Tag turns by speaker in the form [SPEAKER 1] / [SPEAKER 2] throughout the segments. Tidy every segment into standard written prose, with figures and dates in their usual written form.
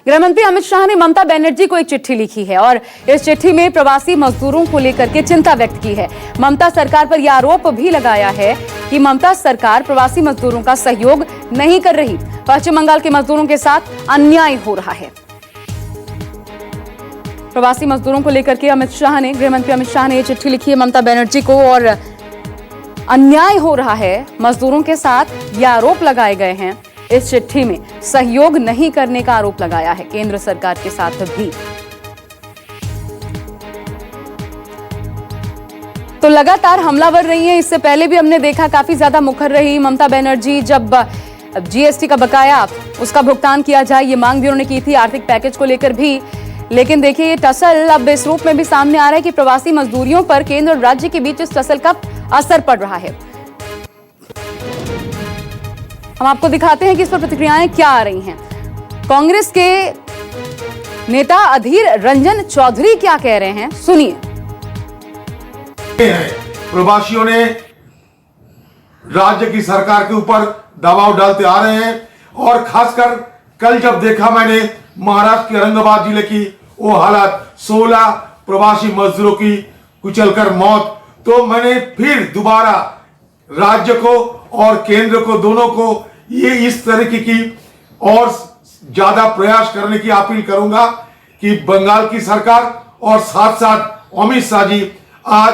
[SPEAKER 1] गृहमंत्री अमित शाह ने ममता बनर्जी को एक चिट्ठी लिखी है और इस चिट्ठी में प्रवासी मजदूरों को लेकर के चिंता व्यक्त की है। ममता सरकार पर यह आरोप भी लगाया है कि ममता सरकार प्रवासी मजदूरों का सहयोग नहीं कर रही। पश्चिम बंगाल के मजदूरों के साथ अन्याय हो रहा है। प्रवासी मजदूरों को लेकर के गृहमंत्री अमित शाह ने यह चिट्ठी लिखी है ममता बनर्जी को और अन्याय हो रहा है मजदूरों के साथ, यह आरोप लगाए गए हैं। इस चिट्ठी में सहयोग नहीं करने का आरोप लगाया है केंद्र सरकार के साथ भी। तो लगातार हमलावर रही हैं। इससे पहले भी हमने देखा काफी ज्यादा मुखर रही ममता बनर्जी। जब जीएसटी का बकाया उसका भुगतान किया जाए, ये मांग भी उन्होंने की थी, आर्थिक पैकेज को लेकर भी। लेकिन देखिए ये टसल अब इस रूप में भी सामने आ रहा है कि प्रवासी मजदूरियों पर केंद्र और राज्य के बीच इस टसल का असर पड़ रहा है। हम आपको दिखाते हैं कि इस पर प्रतिक्रियाएं क्या आ रही हैं। कांग्रेस के नेता अधीर रंजन चौधरी क्या कह रहे हैं, सुनिए।
[SPEAKER 2] प्रवासियों ने राज्य की सरकार के ऊपर दबाव डालते आ रहे हैं और खासकर कल जब देखा मैंने महाराष्ट्र के औरंगाबाद जिले की वो हालत, 16 प्रवासी मजदूरों की कुचलकर मौत, तो मैंने फिर दोबारा राज्य को और केंद्र को, दोनों को ये इस तरीके की और ज्यादा प्रयास करने की अपील करूंगा कि बंगाल की सरकार और साथ साथ अमित शाह जी, आज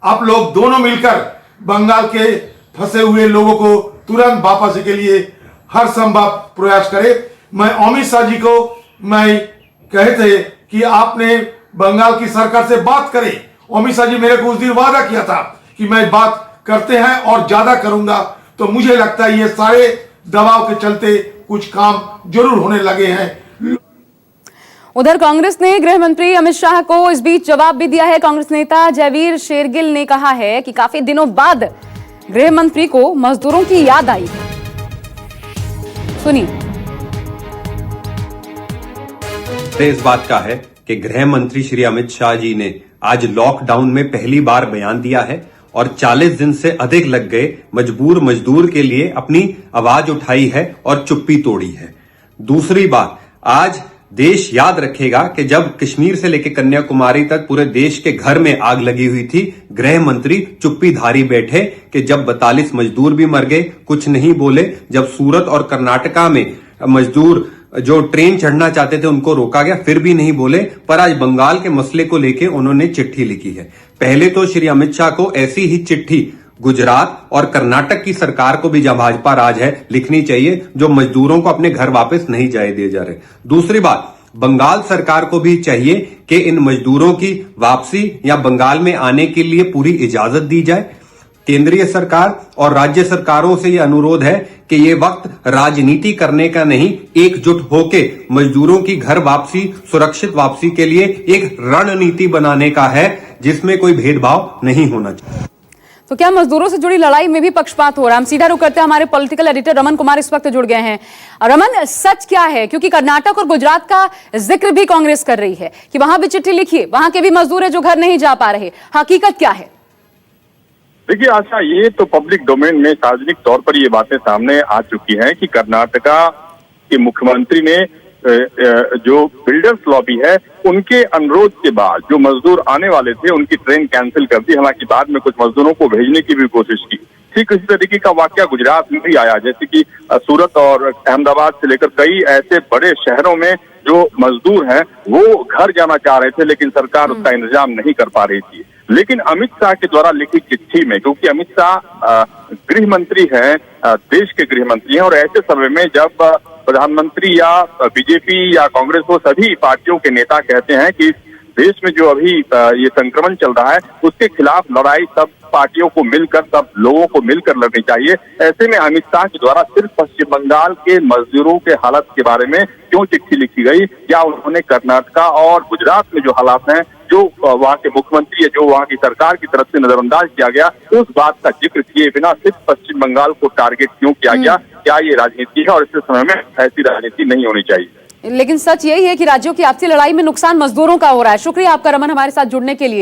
[SPEAKER 2] आप लोग दोनों मिलकर बंगाल के फंसे हुए लोगों को तुरंत वापसी के लिए हर संभव प्रयास करें। मैं अमित शाह जी को मैं कहे थे कि आपने बंगाल की सरकार से बात करें। अमित शाह जी मेरे को उस दिन वादा किया था कि मैं बात करते हैं और ज्यादा करूंगा। तो मुझे लगता है ये सारे दबाव के चलते कुछ काम जरूर होने लगे हैं।
[SPEAKER 1] उधर कांग्रेस ने गृह मंत्री अमित शाह को इस बीच जवाब भी दिया है। कांग्रेस नेता जयवीर शेरगिल ने कहा है कि काफी दिनों बाद गृह मंत्री को मजदूरों की याद आई है। सुनिए।
[SPEAKER 3] इस बात का है कि गृह मंत्री श्री अमित शाह जी ने आज लॉकडाउन में पहली बार बयान दिया है और 40 दिन से अधिक लग गए मजबूर मजदूर के लिए अपनी आवाज उठाई है और चुप्पी तोड़ी है। दूसरी बात, आज देश याद रखेगा कि जब कश्मीर से लेकर कन्याकुमारी तक पूरे देश के घर में आग लगी हुई थी, गृह मंत्री चुप्पी धारी बैठे कि जब 42 मजदूर भी मर गए, कुछ नहीं बोले। जब सूरत और कर्नाटका में मजदूर जो ट्रेन चढ़ना चाहते थे उनको रोका गया, फिर भी नहीं बोले। पर आज बंगाल के मसले को लेकर उन्होंने चिट्ठी लिखी है। पहले तो श्री अमित शाह को ऐसी ही चिट्ठी गुजरात और कर्नाटक की सरकार को भी, जहां भाजपा राज है, लिखनी चाहिए, जो मजदूरों को अपने घर वापस नहीं जाए दिए जा रहे। दूसरी बात, बंगाल सरकार को भी चाहिए कि इन मजदूरों की वापसी या बंगाल में आने के लिए पूरी इजाजत दी जाए। केंद्रीय सरकार और राज्य सरकारों से यह अनुरोध है कि ये वक्त राजनीति करने का नहीं, एकजुट होके मजदूरों की घर वापसी, सुरक्षित वापसी के लिए एक रणनीति बनाने का है जिसमें कोई भेदभाव नहीं होना चाहिए।
[SPEAKER 1] तो क्या मजदूरों से जुड़ी लड़ाई में भी पक्षपात हो रहा है? हम सीधा रुख करते हैं, हमारे पॉलिटिकल एडिटर रमन कुमार इस वक्त जुड़ गए हैं। रमन, सच क्या है? क्योंकि कर्नाटक और गुजरात का जिक्र भी कांग्रेस कर रही है कि वहां भी चिट्ठी लिखिए, वहां के भी मजदूर है जो घर नहीं जा पा रहे। हकीकत क्या है?
[SPEAKER 4] देखिए आशा, ये तो पब्लिक डोमेन में सार्वजनिक तौर पर ये बातें सामने आ चुकी हैं कि कर्नाटका के मुख्यमंत्री ने जो बिल्डर्स लॉबी है उनके अनुरोध के बाद जो मजदूर आने वाले थे उनकी ट्रेन कैंसिल कर दी। हालांकि बाद में कुछ मजदूरों को भेजने की भी कोशिश की। ठीक इसी तरीके का वाकया गुजरात में भी आया, जैसे कि सूरत और अहमदाबाद से लेकर कई ऐसे बड़े शहरों में जो मजदूर हैं वो घर जाना चाह रहे थे, लेकिन सरकार उसका इंतजाम नहीं कर पा रही थी। लेकिन अमित शाह के द्वारा लिखी चिट्ठी में, क्योंकि अमित शाह गृह मंत्री हैं, देश के गृह मंत्री हैं, और ऐसे समय में जब प्रधानमंत्री या बीजेपी या कांग्रेस, वो सभी पार्टियों के नेता कहते हैं कि देश में जो अभी ये संक्रमण चल रहा है उसके खिलाफ लड़ाई सब पार्टियों को मिलकर, सब लोगों को मिलकर लड़नी चाहिए। ऐसे में अमित शाह के द्वारा सिर्फ पश्चिम बंगाल के मजदूरों के हालत के बारे में क्यों चिट्ठी लिखी गई? क्या उन्होंने कर्नाटका और गुजरात में जो हालात हैं, जो वहां के मुख्यमंत्री है, जो वहां की सरकार की तरफ से नजरअंदाज किया गया, उस बात का जिक्र किए बिना सिर्फ पश्चिम बंगाल को टारगेट क्यों किया गया? क्या ये राजनीति है? और इस समय में ऐसी राजनीति नहीं होनी चाहिए।
[SPEAKER 1] लेकिन सच यही है कि राज्यों की आपसी लड़ाई में नुकसान मजदूरों का हो रहा है। शुक्रिया आपका रमन, हमारे साथ जुड़ने के लिए।